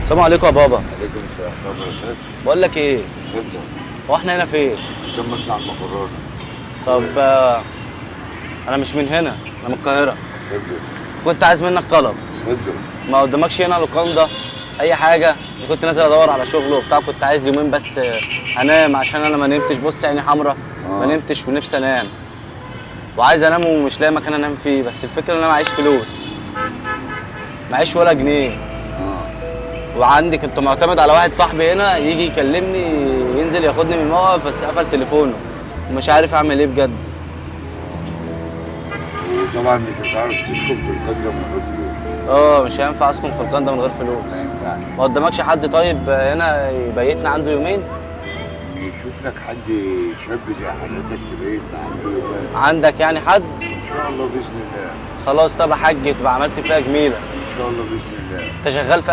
السلام عليكم يا بابا. عليكم السلام ورحمة الله وبركاته. بقول لك ايه، اتفضل. هو احنا هنا فين؟ قدام مصنع المكرونة. طب انا مش من هنا، انا من القاهره. اتفضل. كنت عايز منك طلب. اتفضل. ما قدامكش هنا لوكاندا اي حاجه؟ كنت نازل ادور على شغل وبتاع، كنت عايز يومين بس انام عشان انا ما نمتش. بص عيني حمرا، ما نمتش ونفسي انام وعايز انام ومش لاقي مكان انام فيه. بس الفكره ان انا معيش فلوس، معيش ولا جنيه. وعندي كنت معتمد على واحد صاحبي هنا يجي يكلمني ينزل ياخدني من الموقف، بس قفل تليفونه ومش عارف اعمل ايه بجد. وطبعا مش هتعرف تسكن في القدرة من غير فلوس. مش هينفع اسكن في القنده من غير فلوس. ما ينفعش. ما قدامكش حد طيب هنا يبيتنا عنده يومين؟ نشوف لك حد شاب زي حضرتك تبيتنا عنده يومين. عندك يعني حد؟ ان شاء الله باذن الله. خلاص طب يا حاج تبقى عملت فيها جميله. ان شاء الله باذن الله. انت شغال في